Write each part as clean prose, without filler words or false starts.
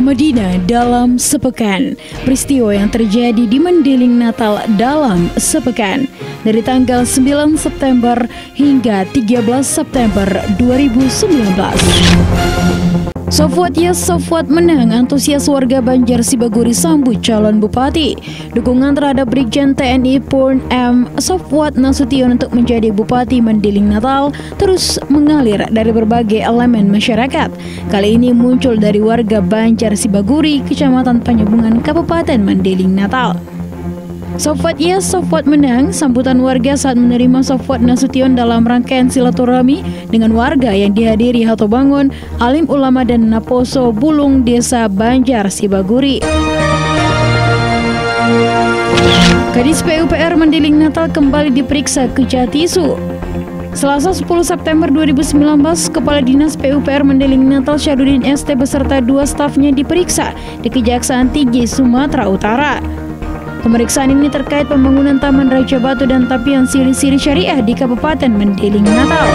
Madinah dalam sepekan. Peristiwa yang terjadi di Mendiling Natal dalam sepekan dari tanggal 9 September hingga 13 September 2019. Sofwat yes, Sofwat menang. Antusias warga Banjar Sibaguri sambut calon bupati. Dukungan terhadap Brigjen TNI Purn M. Sofwat Nasution untuk menjadi Bupati Mendiling Natal terus mengalir dari berbagai elemen masyarakat. Kali ini muncul dari warga Banjar Sibaguri, Kecamatan Panyebungan, Kabupaten Mendiling Natal. Sofwat yes, Sofwat menang. Sambutan warga saat menerima Sofwat Nasution dalam rangkaian silaturahmi dengan warga yang dihadiri Hato Bangun, alim ulama dan Naposo Bulung Desa Banjar Sibaguri. Kadis PUPR Mendiling Natal kembali diperiksa Kejatisu. Selasa 10 September 2019, Kepala Dinas PUPR Mendiling Natal Syarudin ST beserta 2 stafnya diperiksa di Kejaksaan Tinggi Sumatera Utara. Pemeriksaan ini terkait pembangunan Taman Raja Batu dan tapian siri-siri syariah di Kabupaten Mendiling Natal.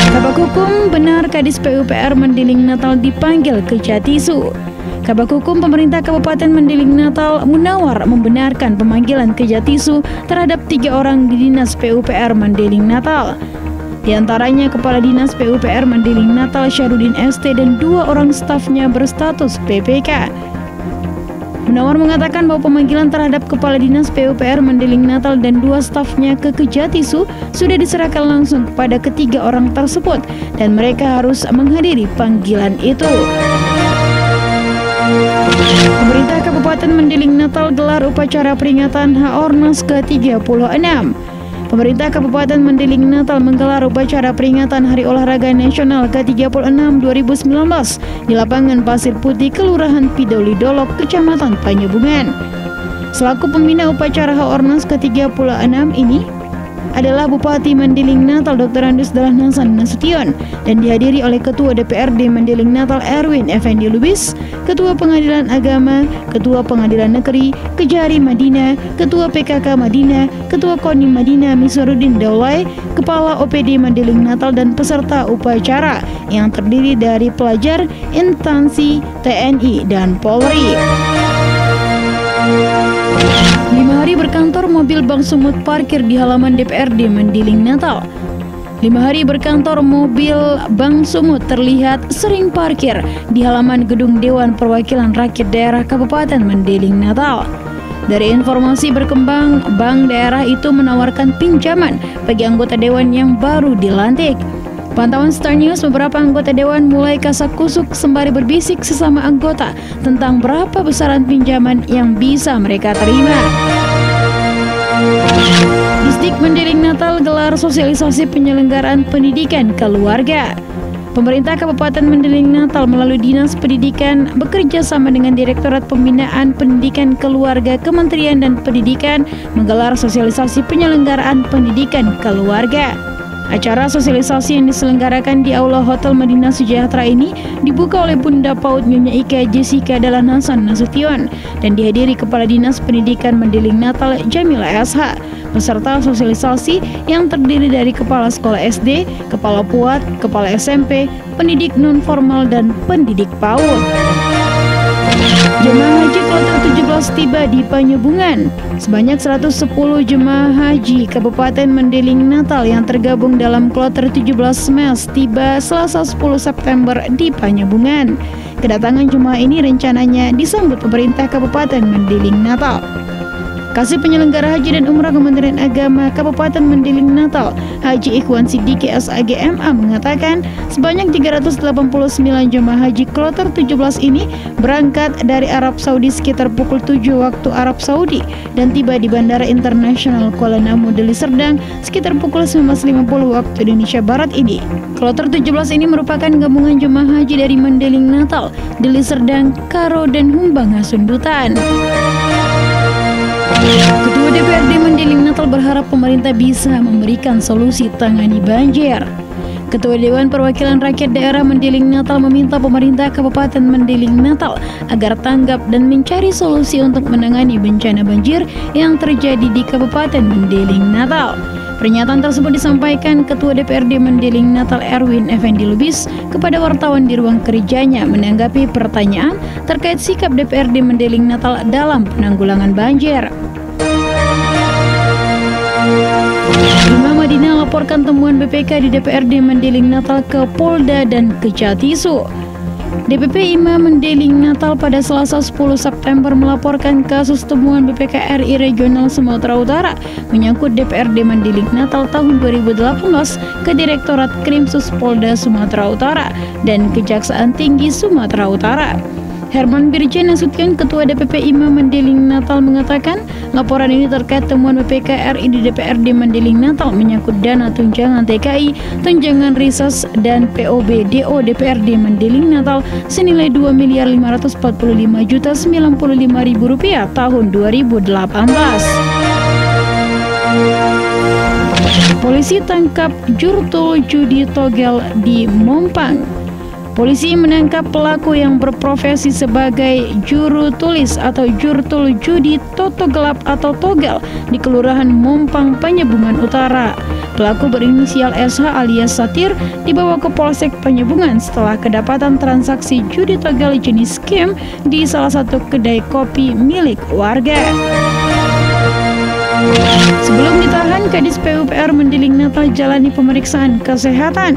Kabak Hukum benar Kadis PUPR Mendiling Natal dipanggil Kejatisu. Kabak Hukum Pemerintah Kabupaten Mendiling Natal Munawar membenarkan pemanggilan Kejatisu terhadap 3 orang di Dinas PUPR Mendiling Natal. Di antaranya Kepala Dinas PUPR Mendiling Natal Syarudin ST dan 2 orang stafnya berstatus PPK. Munawar mengatakan bahwa pemanggilan terhadap Kepala Dinas PUPR Mendiling Natal dan 2 stafnya ke Kejatisu sudah diserahkan langsung kepada ketiga orang tersebut dan mereka harus menghadiri panggilan itu. Pemerintah Kabupaten Mendiling Natal gelar upacara peringatan HORNAS ke-36. Pemerintah Kabupaten Mendiling Natal menggelar upacara peringatan Hari Olahraga Nasional ke-36 2019 di lapangan Pasir Putih, Kelurahan Pidoli Dolok, Kecamatan Panyebungan. Selaku pembina upacara HORNAS ke-36 ini adalah Bupati Mendiling Natal Dr. Andus Dahlan Hasan Nasution dan dihadiri oleh Ketua DPRD Mendiling Natal Erwin Effendi Lubis, Ketua Pengadilan Agama, Ketua Pengadilan Negeri Kejari Madinah, Ketua PKK Madinah, Ketua Konim Madinah Miswarudin Daulay, Kepala OPD Mendiling Natal dan peserta upacara yang terdiri dari pelajar, instansi TNI dan Polri. 5 hari berkantor mobil Bank Sumut parkir di halaman DPRD Mendiling Natal. 5 hari berkantor mobil Bank Sumut terlihat sering parkir di halaman gedung Dewan Perwakilan Rakyat Daerah Kabupaten Mendiling Natal. Dari informasi berkembang, bank daerah itu menawarkan pinjaman bagi anggota dewan yang baru dilantik. Pantauan Star News, beberapa anggota dewan mulai kasak-kusuk sembari berbisik sesama anggota tentang berapa besaran pinjaman yang bisa mereka terima. Disdik Mendiling Natal gelar sosialisasi penyelenggaraan pendidikan keluarga. Pemerintah Kabupaten Mendiling Natal melalui Dinas Pendidikan bekerja sama dengan Direktorat Pembinaan Pendidikan Keluarga Kementerian dan Pendidikan menggelar sosialisasi penyelenggaraan pendidikan keluarga. Acara sosialisasi yang diselenggarakan di Aula Hotel Madinah Sejahtera ini dibuka oleh Bunda PAUD Nyonya Ika Jessica Dahlan Hasan Nasution dan dihadiri Kepala Dinas Pendidikan Mendiling Natal Jamila SH. Peserta sosialisasi yang terdiri dari Kepala Sekolah SD, Kepala PUAT, Kepala SMP, pendidik non-formal dan pendidik PAUD. Jemaah haji kloter 17 tiba di Panyebungan. Sebanyak 110 jemaah haji Kabupaten Mendiling Natal yang tergabung dalam kloter 17 MES tiba Selasa 10 September di Panyebungan. Kedatangan jemaah ini rencananya disambut pemerintah Kabupaten Mendiling Natal. Kasih Penyelenggara Haji dan Umrah Kementerian Agama Kabupaten Mendiling Natal, Haji Ikhwan Siddiqi SAG MA mengatakan sebanyak 389 jemaah haji kloter 17 ini berangkat dari Arab Saudi sekitar pukul 7 waktu Arab Saudi dan tiba di Bandara Internasional Kuala Namu Deli Serdang sekitar pukul 19.50 waktu Indonesia Barat ini. Kloter 17 ini merupakan gabungan jemaah haji dari Mendiling Natal, Deli Serdang, Karo, dan Humbang Hasundutan. Ketua DPRD Mendiling Natal berharap pemerintah bisa memberikan solusi tangani banjir. Ketua Dewan Perwakilan Rakyat Daerah Mendiling Natal meminta pemerintah Kabupaten Mendiling Natal agar tanggap dan mencari solusi untuk menangani bencana banjir yang terjadi di Kabupaten Mendiling Natal. Pernyataan tersebut disampaikan Ketua DPRD Mendeling Natal Erwin Effendi Lubis kepada wartawan di ruang kerjanya menanggapi pertanyaan terkait sikap DPRD Mendeling Natal dalam penanggulangan banjir. Imam Madinah laporkan temuan BPK di DPRD Mendeling Natal ke Polda dan Kejatisu. DPP Imam Mendeling Natal pada Selasa 10 September melaporkan kasus temuan BPK RI Regional Sumatera Utara menyangkut DPRD Mendeling Natal tahun 2018 ke Direktorat Krimsus Polda Sumatera Utara dan Kejaksaan Tinggi Sumatera Utara. Herman Birjen Nasution, Ketua DPP Imam Mendeling Natal mengatakan laporan ini terkait temuan BPK RI di DPRD Mendeling Natal menyangkut dana tunjangan TKI, tunjangan risos dan POBDO DPRD Mendeling Natal senilai Rp2.545.095.000 tahun 2018. Polisi tangkap jurtul judi togel di Mompang. Polisi menangkap pelaku yang berprofesi sebagai juru tulis atau jurtul judi toto gelap atau togel di Kelurahan Mompang, Penyebungan Utara. Pelaku berinisial SH alias Satir dibawa ke Polsek Penyebungan setelah kedapatan transaksi judi togel jenis scam di salah satu kedai kopi milik warga. Sebelum ditahan, Kadis PUPR Mendeling Natal jalani pemeriksaan kesehatan.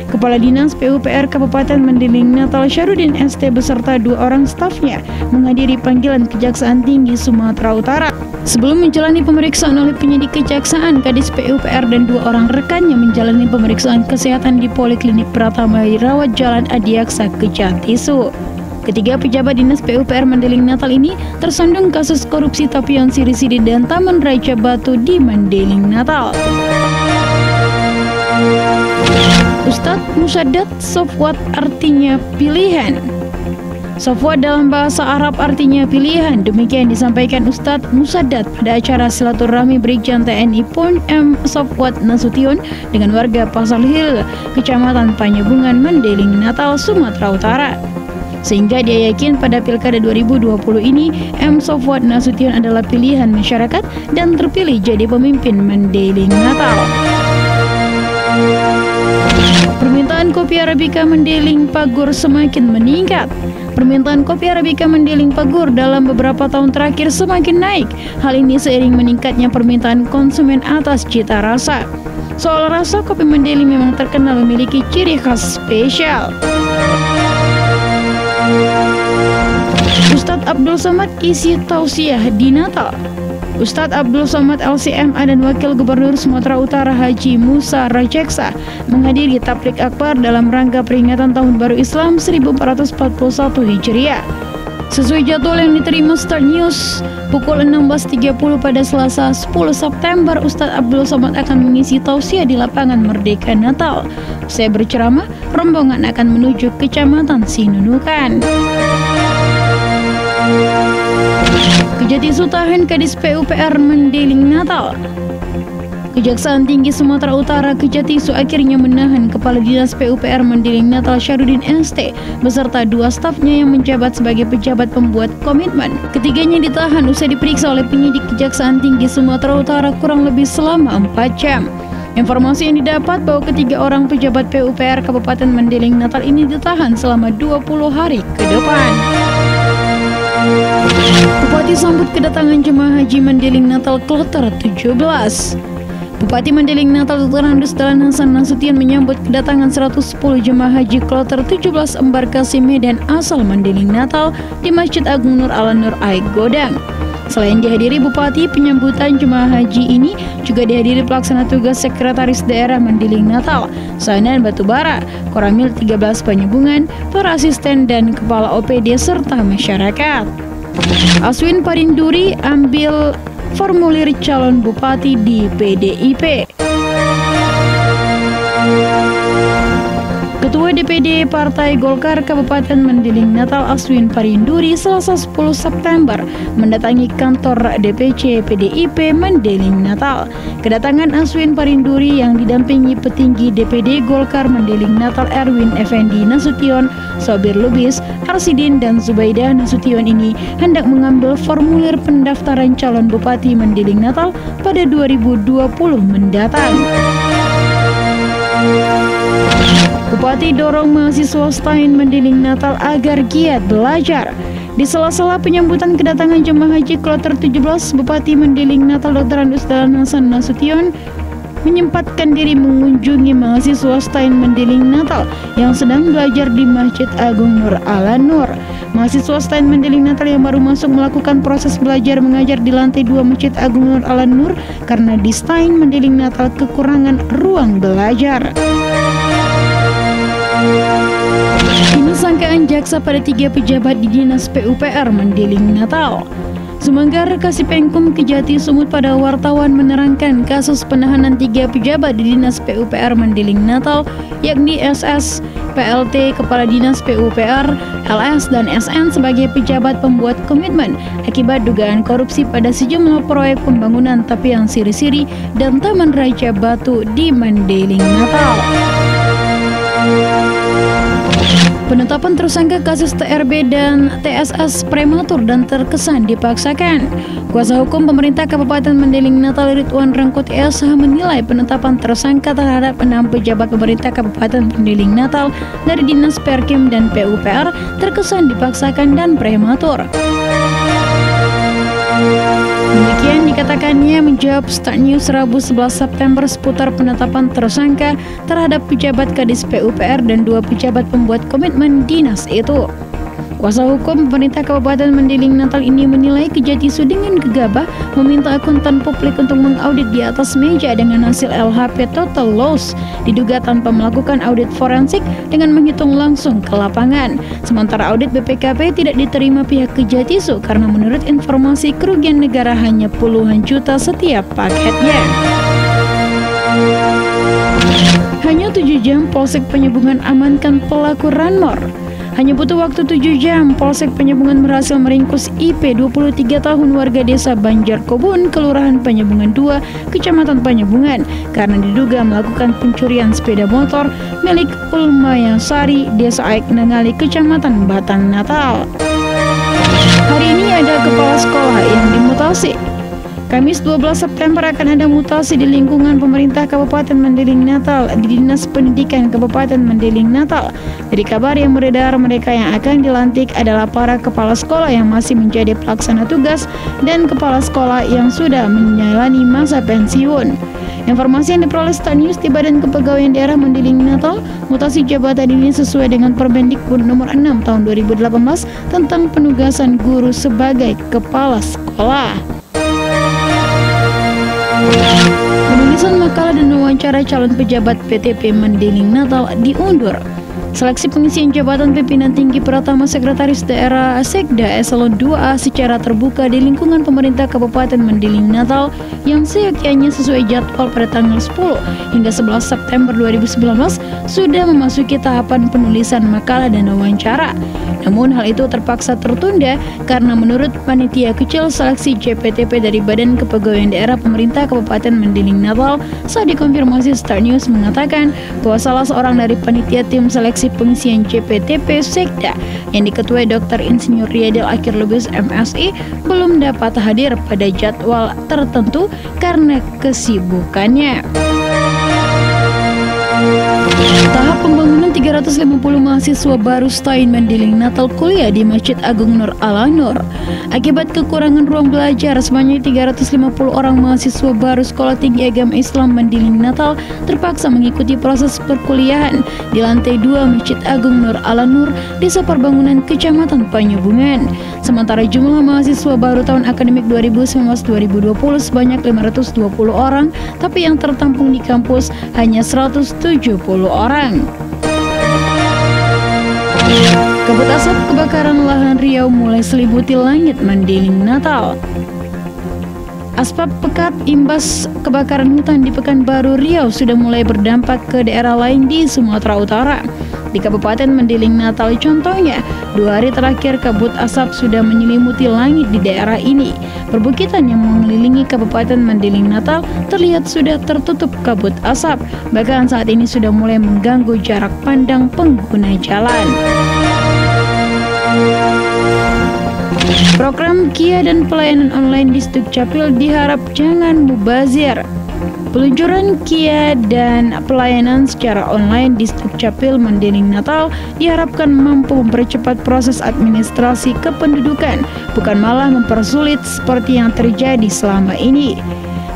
Kepala Dinas PUPR Kabupaten Mendeling Natal Syarudin ST beserta 2 orang stafnya menghadiri panggilan Kejaksaan Tinggi Sumatera Utara. Sebelum menjalani pemeriksaan oleh penyidik Kejaksaan, Kadis PUPR dan 2 orang rekannya menjalani pemeriksaan kesehatan di Poliklinik Pratama Rawat Jalan Adiaksa, Kejatisu. Ketiga pejabat Dinas PUPR Mendeling Natal ini tersandung kasus korupsi Tapion Siri-Siri dan Taman Raja Batu di Mendeling Natal. Ustadz Musadat Sofwat artinya pilihan. Sofwat dalam bahasa Arab artinya pilihan. Demikian disampaikan Ustadz Musadat pada acara silaturahmi Brigjen TNI Pon M. Sofwat Nasution dengan warga Pasar Hill, Kecamatan Penyebungan, Mendeling Natal, Sumatera Utara. Sehingga dia yakin pada Pilkada 2020 ini M. Sofwat Nasution adalah pilihan masyarakat dan terpilih jadi pemimpin Mendeling Natal. Permintaan kopi Arabica Mendeling Pagur semakin meningkat. Permintaan kopi Arabica Mendeling Pagur dalam beberapa tahun terakhir semakin naik. Hal ini seiring meningkatnya permintaan konsumen atas cita rasa. Soal rasa, kopi Mendeling memang terkenal memiliki ciri khas spesial. Ustadz Abdul Somad isi tausiah di Natal. Ustadz Abdul Somad LCMA dan Wakil Gubernur Sumatera Utara Haji Musa Rajeksa menghadiri tablik akbar dalam rangka peringatan Tahun Baru Islam 1441 Hijriah. Sesuai jadwal yang diterima Start News pukul 16.30 pada Selasa 10 September, Ustadz Abdul Somad akan mengisi tausiah di lapangan Merdeka Natal. Usai berceramah, rombongan akan menuju Kecamatan Sinunukan. Kejatisu tahan Kadis PUPR Mendeling Natal. Kejaksaan Tinggi Sumatera Utara Kejatisu akhirnya menahan Kepala Dinas PUPR Mendeling Natal Syarudin ST beserta 2 stafnya yang menjabat sebagai pejabat pembuat komitmen. Ketiganya ditahan usai diperiksa oleh penyidik Kejaksaan Tinggi Sumatera Utara kurang lebih selama 4 jam. Informasi yang didapat bahwa ketiga orang pejabat PUPR Kabupaten Mendeling Natal ini ditahan selama 20 hari ke depan. Bupati sambut kedatangan jemaah haji Mendeling Natal Kloter 17. Bupati Mendeling Natal Dr. Andus Dahlan Hasan Nasution menyambut kedatangan 110 jemaah haji Kloter 17 embarkasi Medan asal Mendeling Natal di Masjid Agung Nur Ala Nur Aik Godang. Selain dihadiri Bupati, penyambutan jemaah haji ini juga dihadiri pelaksana tugas Sekretaris Daerah Mendeling Natal, Sanan Batubara, Koramil 13 Penyebungan, para asisten dan kepala OPD serta masyarakat. Aswin Parinduri ambil formulir calon bupati di PDIP. Ketua DPD Partai Golkar Kabupaten Mendiling Natal Aswin Parinduri Selasa 10 September mendatangi kantor DPC PDIP Mendiling Natal. Kedatangan Aswin Parinduri yang didampingi petinggi DPD Golkar Mendiling Natal Erwin Effendi Nasution, Sobir Lubis, Arsidin dan Zubaidah Nasution ini hendak mengambil formulir pendaftaran calon Bupati Mendiling Natal pada 2020 mendatang. Bupati dorong mahasiswa STAIN Mendiling Natal agar giat belajar. Di sela-sela penyambutan kedatangan jemaah haji kloter 17, Bupati Mendiling Natal Dr. Andus Dahlan Hasan Nasution menyempatkan diri mengunjungi mahasiswa STAIN Mendiling Natal yang sedang belajar di Masjid Agung Nur Al-Nur. Mahasiswa STAIN Mendiling Natal yang baru masuk melakukan proses belajar mengajar di lantai 2 Masjid Agung Nur Al-Nur karena di STAIN Mendiling Natal kekurangan ruang belajar. Ini sangkaan jaksa pada 3 pejabat di Dinas PUPR Mendiling Natal. Sumanggar Kasipengkum Kejati Sumut pada wartawan menerangkan kasus penahanan 3 pejabat di Dinas PUPR Mendiling Natal, yakni SS, PLT, Kepala Dinas PUPR, LS, dan SN sebagai pejabat pembuat komitmen akibat dugaan korupsi pada sejumlah proyek pembangunan Tapian Siri-Siri dan Taman Raja Batu di Mendiling Natal. Penetapan tersangka kasus TRB dan TSS prematur dan terkesan dipaksakan. Kuasa hukum pemerintah Kabupaten Mendiling Natal Ridwan Rangkuti SH menilai penetapan tersangka terhadap 6 pejabat pemerintah Kabupaten Mendiling Natal dari Dinas Perkim dan PUPR terkesan dipaksakan dan prematur. Demikian dikatakannya menjawab Start News Rabu 11 September seputar penetapan tersangka terhadap pejabat Kadis PUPR dan 2 pejabat pembuat komitmen dinas itu. Kuasa hukum pemerintah Kabupaten Mendiling Natal ini menilai Kejatisu dengan gegabah meminta akuntan publik untuk mengaudit di atas meja dengan hasil LHP total loss, diduga tanpa melakukan audit forensik dengan menghitung langsung ke lapangan. Sementara audit BPKP tidak diterima pihak Kejatisu karena menurut informasi kerugian negara hanya puluhan juta setiap paketnya. Hanya 7 jam Polsek Penyambungan amankan pelaku Ranmor. Hanya butuh waktu 7 jam, Polsek Penyambungan berhasil meringkus IP 23 tahun warga desa Banjarkobun, Kelurahan Penyambungan 2, Kecamatan Penyambungan, karena diduga melakukan pencurian sepeda motor milik Ulmaya Sari, Desa Aik Nangali, Kecamatan Batang Natal. Hari ini ada kepala sekolah yang dimutasi. Kamis 12 September akan ada mutasi di lingkungan pemerintah Kabupaten Mendiling Natal di Dinas Pendidikan Kabupaten Mendiling Natal. Dari kabar yang beredar, mereka yang akan dilantik adalah para kepala sekolah yang masih menjadi pelaksana tugas dan kepala sekolah yang sudah menjalani masa pensiun. Informasi yang diperoleh Start News di Badan Kepegawaian Daerah Mendiling Natal, mutasi jabatan ini sesuai dengan Permendikbud nomor 6 tahun 2018 tentang penugasan guru sebagai kepala sekolah. Penulisan makalah dan wawancara calon pejabat PTP Mendiling Natal diundur. Seleksi pengisian jabatan pimpinan tinggi Pratama Sekretaris Daerah Sekda Eselon 2A secara terbuka di lingkungan pemerintah Kabupaten Mendiling Natal yang seyogyanya sesuai jadwal pada tanggal 10 hingga 11 September 2019 sudah memasuki tahapan penulisan makalah dan wawancara. Namun hal itu terpaksa tertunda karena menurut panitia kecil seleksi JPTP dari Badan Kepegawaian Daerah Pemerintah Kabupaten Mendiling Natal saat dikonfirmasi Start News mengatakan bahwa salah seorang dari panitia tim seleksi pengisian JPTP Sekda yang diketuai Dr. Insinyur Riedel Akhir Lubis MSI belum dapat hadir pada jadwal tertentu karena kesibukannya. Tahap pembangunan 350 mahasiswa baru STAIN Mendiling Natal kuliah di Masjid Agung Nur Al-Nur. Akibat kekurangan ruang belajar, sebanyak 350 orang mahasiswa baru Sekolah Tinggi Agama Islam Mendiling Natal terpaksa mengikuti proses perkuliahan di lantai 2 Masjid Agung Nur Al-Nur, Desa Perbangunan, Kecamatan Penyambungan. Sementara jumlah mahasiswa baru tahun akademik 2019-2020 sebanyak 520 orang, tapi yang tertampung di kampus hanya 170 orang. Kabut asap kebakaran lahan Riau mulai selibuti langit Mendiling Natal. Asap pekat imbas kebakaran hutan di Pekanbaru Riau sudah mulai berdampak ke daerah lain di Sumatera Utara. di Kabupaten Mendiling Natal contohnya, 2 hari terakhir kabut asap sudah menyelimuti langit di daerah ini. Perbukitan yang mengelilingi Kabupaten Mendiling Natal terlihat sudah tertutup kabut asap, bahkan saat ini sudah mulai mengganggu jarak pandang pengguna jalan. Program KIA dan pelayanan online di Dukcapil diharap jangan mubazir. Peluncuran KIA dan pelayanan secara online di Dukcapil Mendiling Natal diharapkan mampu mempercepat proses administrasi kependudukan, bukan malah mempersulit seperti yang terjadi selama ini.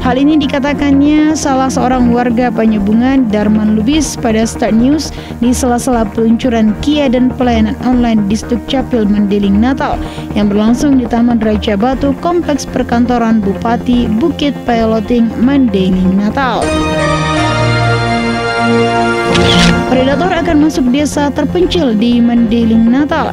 Hal ini dikatakannya salah seorang warga Panyebungan, Darman Lubis, pada Start News di sela-sela peluncuran KIA dan pelayanan online di Dukcapil Mendiling Natal yang berlangsung di Taman Raja Batu, Kompleks Perkantoran Bupati Bukit Payoloting, Mendiling Natal. Predator akan masuk desa terpencil di Mendiling Natal.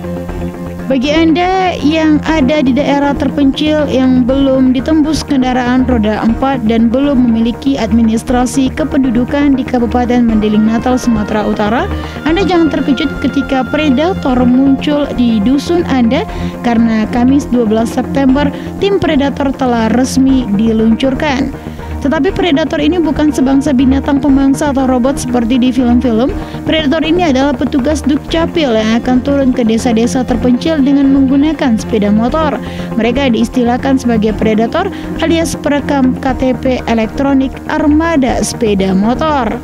Bagi Anda yang ada di daerah terpencil yang belum ditembus kendaraan roda 4 dan belum memiliki administrasi kependudukan di Kabupaten Mendiling Natal, Sumatera Utara, Anda jangan terkejut ketika predator muncul di dusun Anda, karena Kamis 12 September tim predator telah resmi diluncurkan. Tetapi predator ini bukan sebangsa binatang pemangsa atau robot seperti di film-film. Predator ini adalah petugas Dukcapil yang akan turun ke desa-desa terpencil dengan menggunakan sepeda motor. Mereka diistilahkan sebagai predator alias perekam KTP elektronik armada sepeda motor.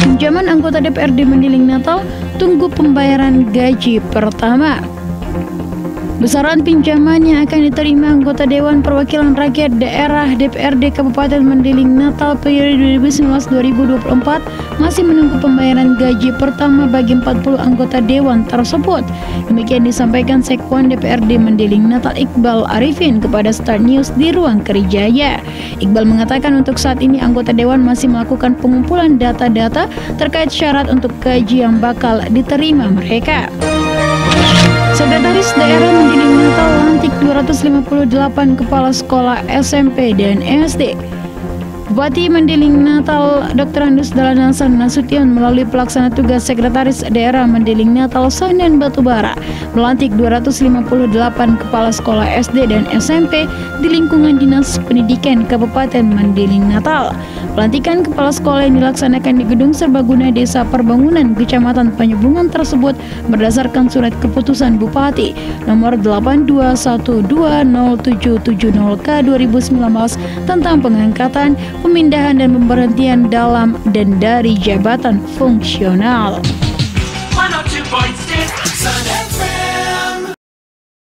Pinjaman anggota DPRD Mendiling Natal, tunggu pembayaran gaji pertama. Besaran pinjaman yang akan diterima anggota Dewan Perwakilan Rakyat Daerah DPRD Kabupaten Mendiling Natal periode 2019-2024 masih menunggu pembayaran gaji pertama bagi 40 anggota Dewan tersebut. Demikian disampaikan Sekwan DPRD Mendiling Natal Iqbal Arifin kepada Start News di Ruang Kerijaya. Iqbal mengatakan untuk saat ini anggota Dewan masih melakukan pengumpulan data-data terkait syarat untuk gaji yang bakal diterima mereka. Sekretaris Daerah Mendiling Natal lantik 258 kepala sekolah SMP dan SD. Bupati Mendiling Natal Dr. Andus Dahlan Hasan Nasution melalui pelaksana tugas Sekretaris Daerah Mendiling Natal Senen Batubara melantik 258 kepala sekolah SD dan SMP di lingkungan Dinas Pendidikan Kabupaten Mendiling Natal. Pelantikan kepala sekolah yang dilaksanakan di Gedung Serbaguna Desa Perbangunan Kecamatan Panyebungan tersebut berdasarkan surat keputusan Bupati nomor 82212070K2019 tentang pengangkatan, pemindahan dan pemberhentian dalam dan dari jabatan fungsional.